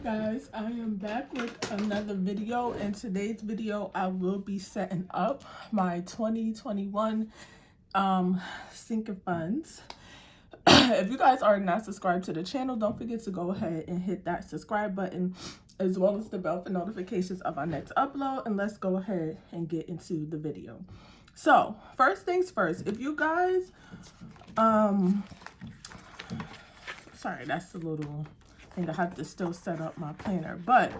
Guys, I am back with another video. In today's video I will be setting up my 2021 sinking funds. If you guys are not subscribed to the channel, don't forget to go ahead and hit that subscribe button as well as the bell for notifications of our next upload, and let's go ahead and get into the video. So first things first, if you guys sorry, that's a little thing. I have to still set up my planner. But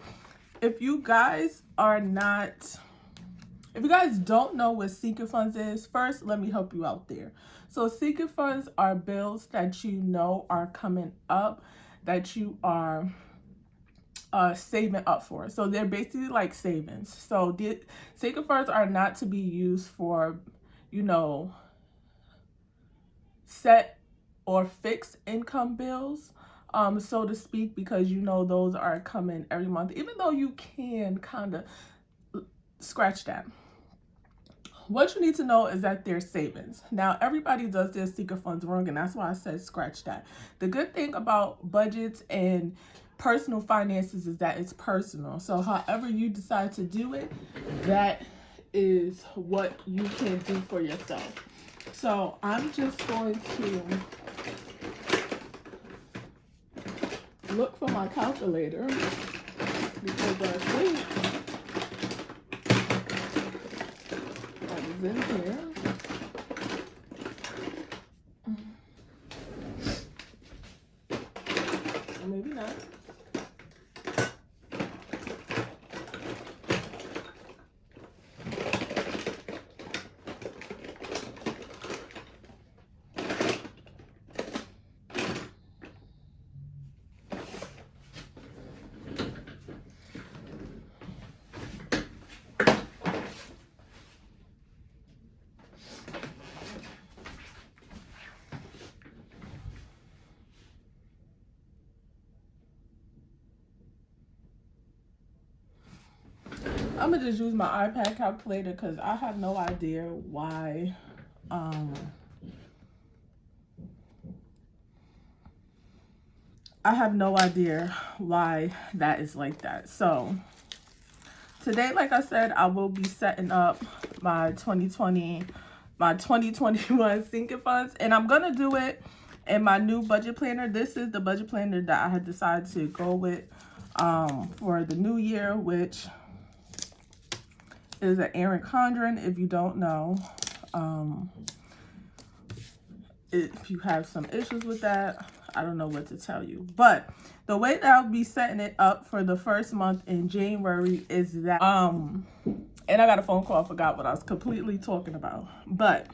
if you guys don't know what sinking funds is, first let me help you out there. So sinking funds are bills that you know are coming up that you are saving up for. So they're basically like savings. So the sinking funds are not to be used for, you know, set or fixed income bills, so to speak, because you know those are coming every month, even though you can kind of scratch that. What you need to know is that they're savings. Now, everybody does their sinking funds wrong, and that's why I said scratch that. The good thing about budgets and personal finances is that it's personal. So however you decide to do it, that is what you can do for yourself. So I'm just going to look for my calculator because I think that is in here. Or maybe not. I'm gonna just use my iPad calculator because I have no idea why that is like that. So today, like I said, I will be setting up my 2021 sinking funds, and I'm gonna do it in my new budget planner. This is the budget planner that I had decided to go with for the new year, which is an Erin Condren. If you don't know, if you have some issues with that, I don't know what to tell you. But the way that I'll be setting it up for the first month in January is that and I got a phone call, I forgot what I was completely talking about. But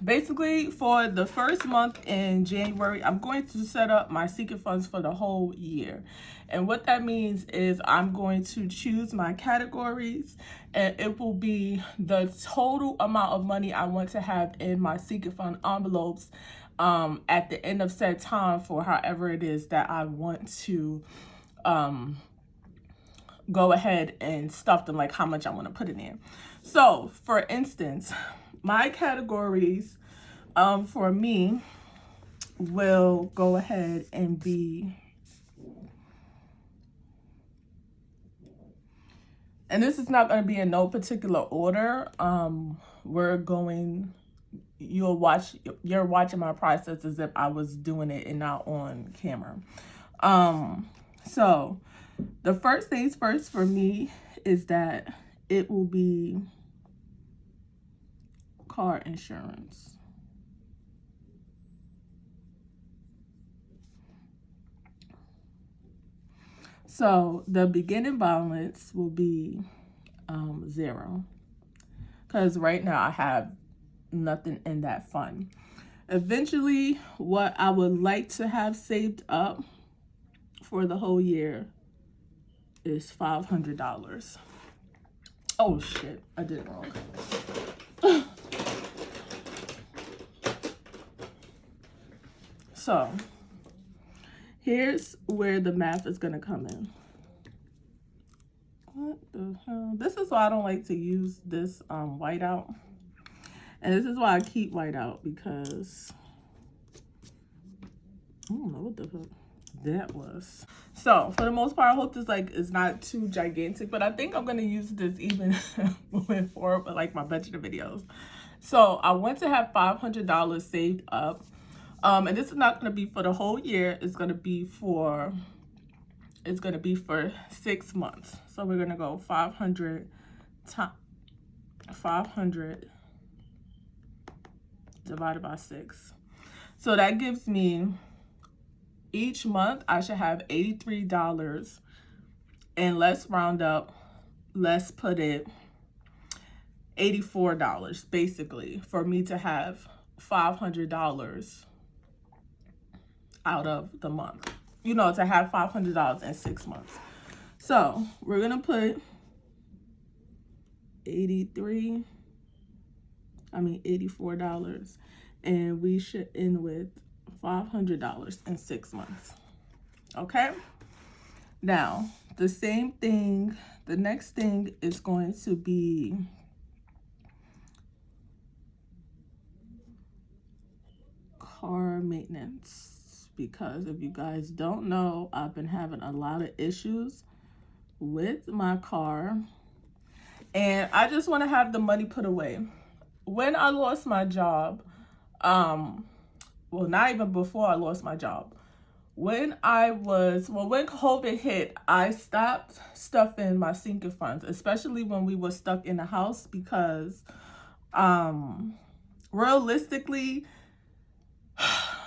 basically, for the first month in January, I'm going to set up my sinking funds for the whole year. And what that means is I'm going to choose my categories, and it will be the total amount of money I want to have in my sinking fund envelopes at the end of said time for however it is that I want to go ahead and stuff them, like how much I want to put it in. So, for instance, my categories for me will go ahead and be, and this is not going to be in no particular order. You're watching my process as if I was doing it and not on camera. So the first things first for me is that it will be car insurance. So the beginning balance will be 0, because right now I have nothing in that fund. Eventually, what I would like to have saved up for the whole year is $500. Oh shit, I did it wrong. So here's where the math is gonna come in. What the hell? This is why I don't like to use this whiteout. And this is why I keep whiteout, because I don't know what the fuck. that was. So for the most part, I hope this like is not too gigantic, but I think I'm gonna use this even moving forward with like my budget videos. So I want to have $500 saved up, and this is not gonna be for the whole year. It's gonna be for 6 months. So we're gonna go 500 divided by 6. So that gives me, each month I should have $83, and let's round up, let's put it $84 basically, for me to have $500 out of the month, you know, to have $500 in 6 months. So we're gonna put $84, and we should end with $500 in 6 months. Okay, now the same thing, the next thing is going to be car maintenance, because if you guys don't know, I've been having a lot of issues with my car, and I just want to have the money put away. When I lost my job, well, not even before I lost my job, when COVID hit, I stopped stuffing my sinking funds, especially when we were stuck in the house, because realistically,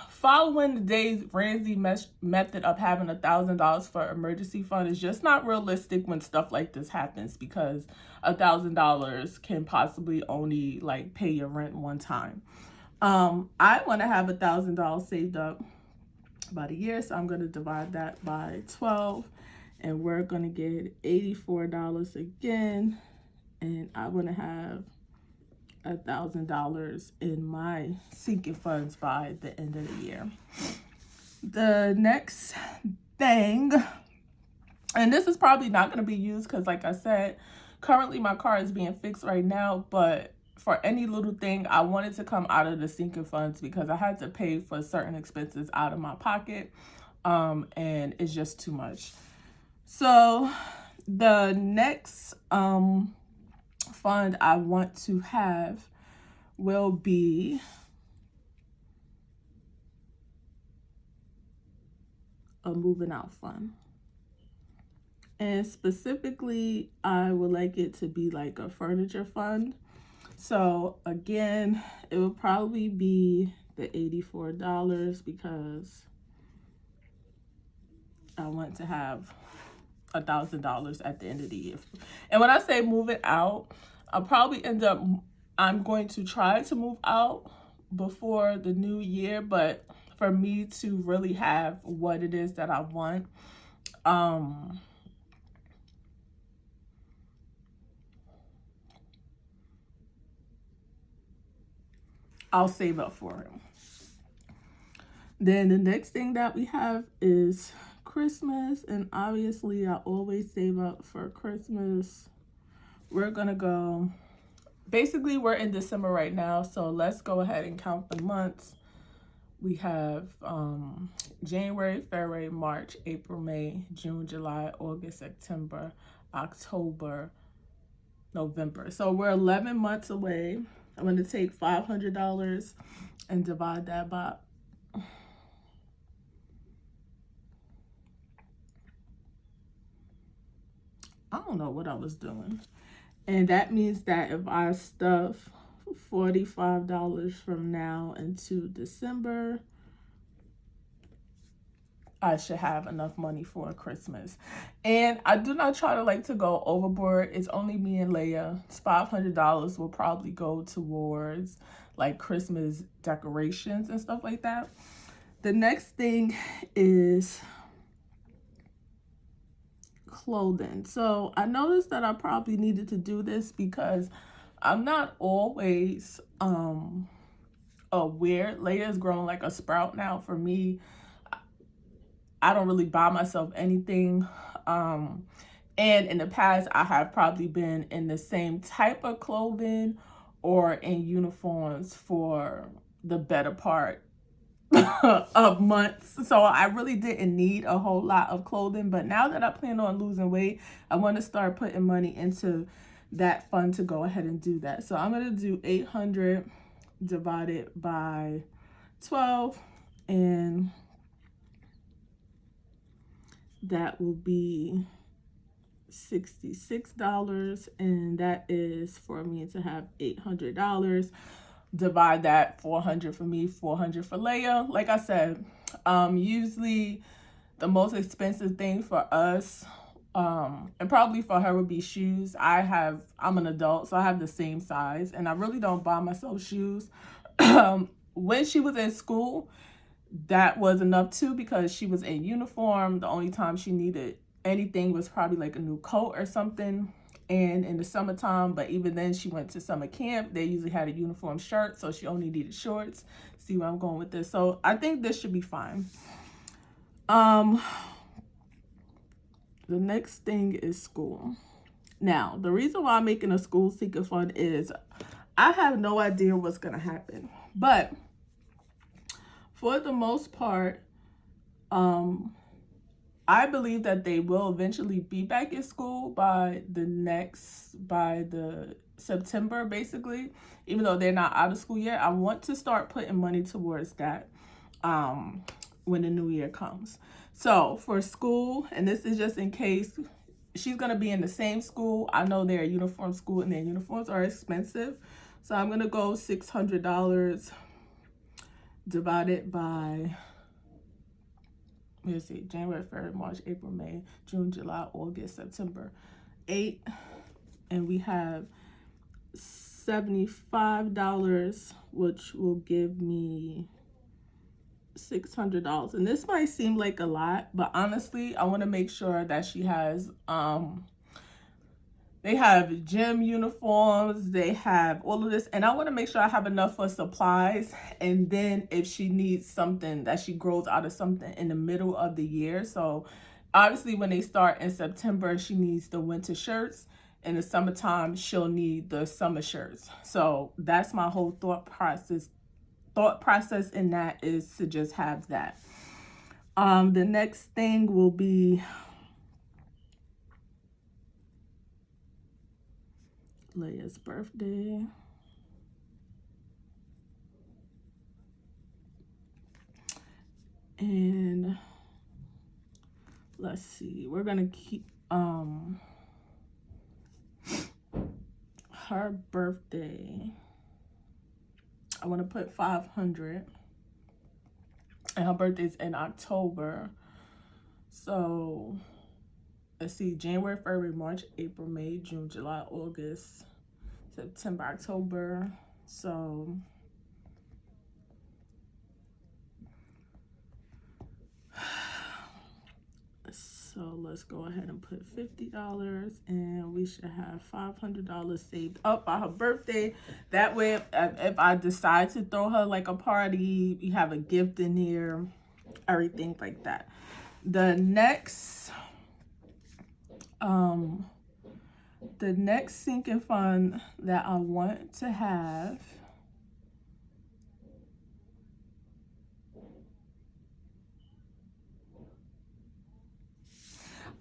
following the Dave Ramsey method of having $1,000 for emergency fund is just not realistic when stuff like this happens, because $1,000 can possibly only like pay your rent one time. I want to have $1,000 saved up about a year, so I'm going to divide that by 12, and we're going to get $84 again, and I want to have $1,000 in my sinking funds by the end of the year. The next thing, and this is probably not going to be used because, like I said, currently my car is being fixed right now, but for any little thing, I wanted to come out of the sinking funds because I had to pay for certain expenses out of my pocket, and it's just too much. So the next fund I want to have will be a moving out fund. And specifically, I would like it to be like a furniture fund. So again, it will probably be the $84 because I want to have $1,000 at the end of the year. And when I say move it out, I'll probably I'm going to try to move out before the new year, but for me to really have what it is that I want, I'll save up for it. Then the next thing that we have is Christmas, and obviously I always save up for Christmas. We're gonna go, basically we're in December right now, so let's go ahead and count the months. We have January, February, March, April, May, June, July, August, September, October, November. So we're 11 months away. I'm going to take $500 and divide that by, I don't know what I was doing. And that means that if I stuff $45 from now into December, I should have enough money for Christmas. And I do not try to like to go overboard. It's only me and Leia. $500 will probably go towards like Christmas decorations and stuff like that. The next thing is clothing. So I noticed that I probably needed to do this because I'm not always aware. Leia's grown like a sprout now. For me, I don't really buy myself anything. And in the past, I have probably been in the same type of clothing or in uniforms for the better part of months. So I really didn't need a whole lot of clothing. But now that I plan on losing weight, I want to start putting money into that fund to go ahead and do that. So I'm going to do 800 divided by 12, and that will be $66, and that is for me to have $800. Divide that, 400 for me, 400 for Leia. Like I said, usually the most expensive thing for us, and probably for her, would be shoes. I'm an adult, so I have the same size, and I really don't buy myself shoes. When she was in school, that was enough too, because she was in uniform. The only time she needed anything was probably like a new coat or something, and in the summertime. But even then, she went to summer camp. They usually had a uniform shirt, so she only needed shorts. See where I'm going with this? So I think this should be fine. The next thing is school. Now, the reason why I'm making a school seeker fund is I have no idea what's gonna happen, but for the most part, I believe that they will eventually be back in school by the September, basically. Even though they're not out of school yet, I want to start putting money towards that when the new year comes. So for school, and this is just in case, she's going to be in the same school. I know they're a uniform school and their uniforms are expensive. So I'm going to go $600 divided by, let's see, January, February, March, April, May, June, July, August, September, 8. And we have $75, which will give me $600. And this might seem like a lot, but honestly, I want to make sure that she has, they have gym uniforms, they have all of this, and I want to make sure I have enough for supplies. And then if she needs something, that she grows out of something in the middle of the year. So obviously when they start in September, she needs the winter shirts. In the summertime, she'll need the summer shirts. So that's my whole thought process in that, is to just have that. The next thing will be Leia's birthday. And let's see, we're gonna keep her birthday. I want to put 500, and her birthday's in October. So let's see, January, February, March, April, May, June, July, August, September, October. So let's go ahead and put $50, and we should have $500 saved up by her birthday. That way, if I decide to throw her like a party, we have a gift in here, everything like that. The next sinking fund that I want to have,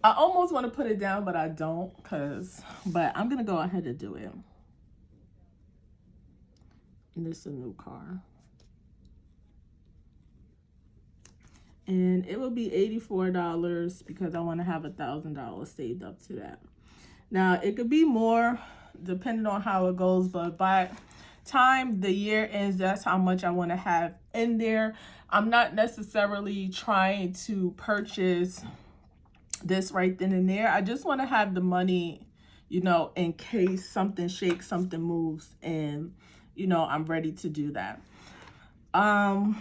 I almost want to put it down, but I don't, but I'm going to go ahead and do it. And this is a new car. And it will be $84 because I want to have $1,000 saved up to that. Now, it could be more depending on how it goes, but by time the year ends, that's how much I want to have in there. I'm not necessarily trying to purchase this right then and there. I just want to have the money, in case something shakes, something moves, and I'm ready to do that. And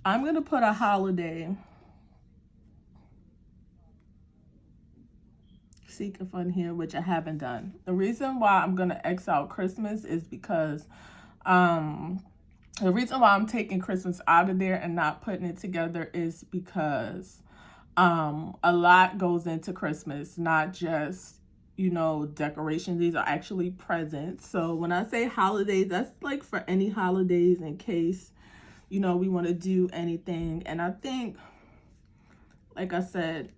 I'm gonna put a holiday seeker fund here, which I haven't done. The reason why I'm gonna X out Christmas is because the reason why I'm taking Christmas out of there and not putting it together is because a lot goes into Christmas, not just you know, decorations. These are actually presents. So when I say holidays, that's like for any holidays in case, you know, we want to do anything. And I think, like I said,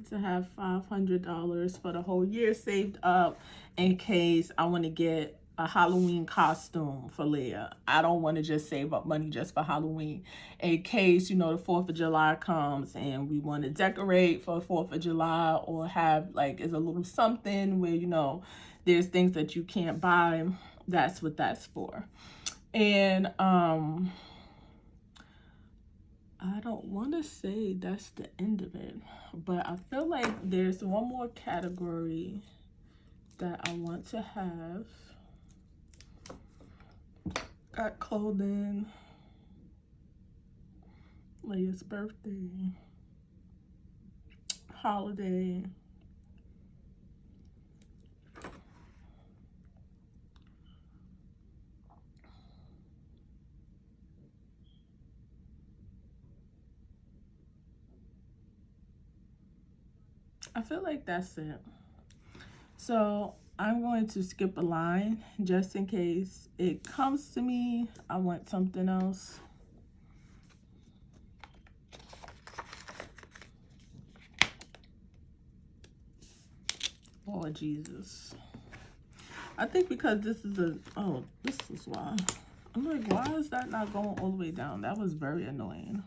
to have $500 for the whole year saved up in case I want to get a Halloween costume for Leah. I don't want to just save up money just for Halloween. In case, you know, the 4th of July comes and we want to decorate for the 4th of July, or have like is a little something where, you know, there's things that you can't buy. That's what that's for. And I don't want to say that's the end of it, but I feel like there's one more category that I want to have. Got clothing, Leah's birthday, holiday, I feel like that's it. So I'm going to skip a line just in case it comes to me. I want something else. Oh, Jesus. I think because this is this is why. I'm like, why is that not going all the way down? That was very annoying.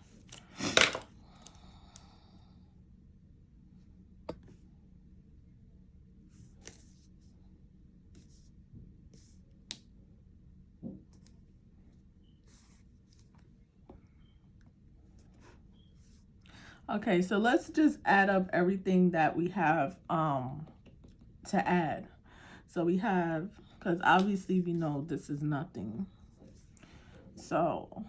Okay, so let's just add up everything that we have to add. So we have, because obviously we know this is nothing. So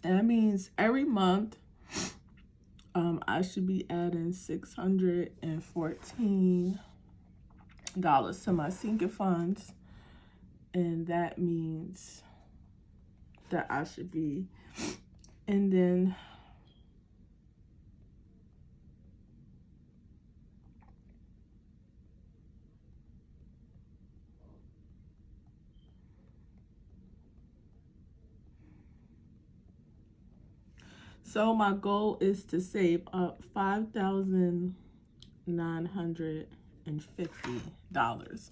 that means every month I should be adding $614 to my sinking funds, and that means that I should be, and then so my goal is to save up $5,950.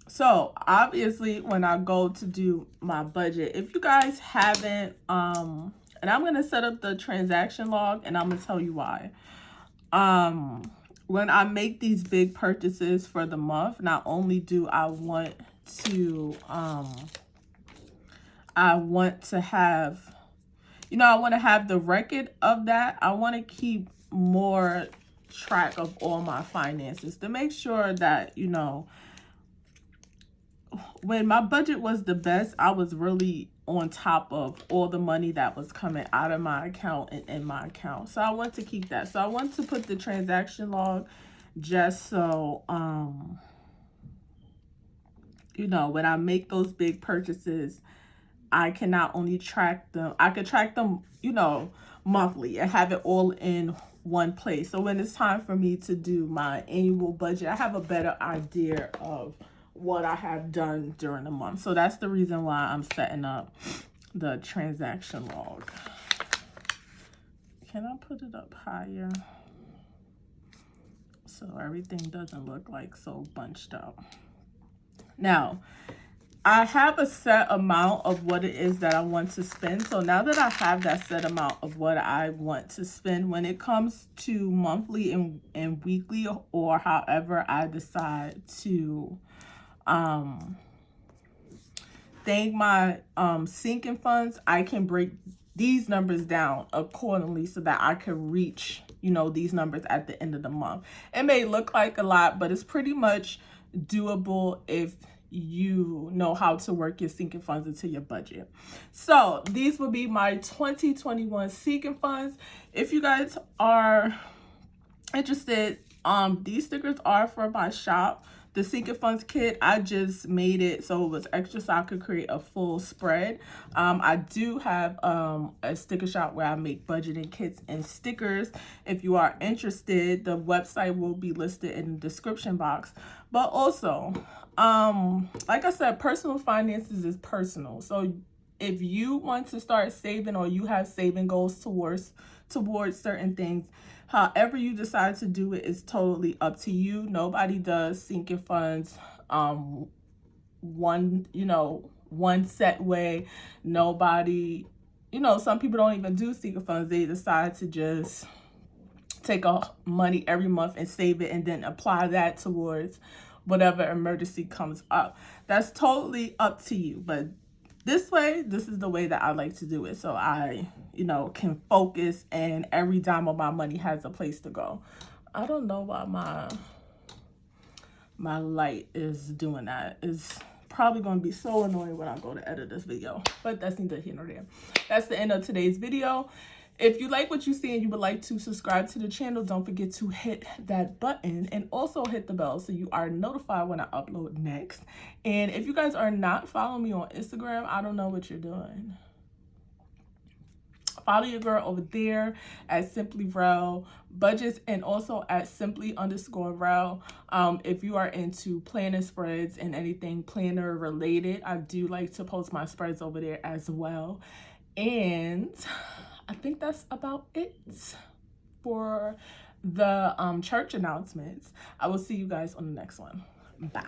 So obviously when I go to do my budget, if you guys haven't, and I'm going to set up the transaction log and I'm going to tell you why. When I make these big purchases for the month, not only do I want to have, you know, I want to have the record of that. I want to keep more track of all my finances to make sure that, you know, when my budget was the best, I was really on top of all the money that was coming out of my account and in my account. So I want to keep that. So I want to put the transaction log just so, you know, when I make those big purchases, I can not only track them, I could track them, you know, monthly and have it all in one place. So when it's time for me to do my annual budget, I have a better idea of what I have done during the month. So that's the reason why I'm setting up the transaction log. Can I put it up higher so everything doesn't look like so bunched up? Now, I have a set amount of what it is that I want to spend. So now that I have that set amount of what I want to spend, when it comes to monthly and weekly, or however I decide to thank my sinking funds, I can break these numbers down accordingly so that I can reach, you know, these numbers at the end of the month. It may look like a lot, but it's pretty much doable if you know how to work your sinking funds into your budget. So these will be my 2021 sinking funds. If you guys are interested, these stickers are for my shop. The sinking funds kit, I just made it so it was extra so I could create a full spread. I do have a sticker shop where I make budgeting kits and stickers. If you are interested, the website will be listed in the description box. But also, like I said, personal finances is personal. So if you want to start saving, or you have saving goals towards certain things, however you decide to do it is totally up to you. Nobody does sinking funds one set way. Nobody, some people don't even do sinking funds. They decide to just take money every month and save it and then apply that towards whatever emergency comes up. That's totally up to you. But this is the way that I like to do it, so I, can focus and every dime of my money has a place to go. I don't know why my light is doing that. It's probably going to be so annoying when I go to edit this video, but that's neither here nor there. That's the end of today's video. If you like what you see and you would like to subscribe to the channel, don't forget to hit that button and also hit the bell so you are notified when I upload next. And if you guys are not following me on Instagram, I don't know what you're doing. Follow your girl over there at Simply Rel Budgets, and also at simply_Rel. If you are into planner spreads and anything planner related, I do like to post my spreads over there as well. And I think that's about it for the church announcements. I will see you guys on the next one. Bye.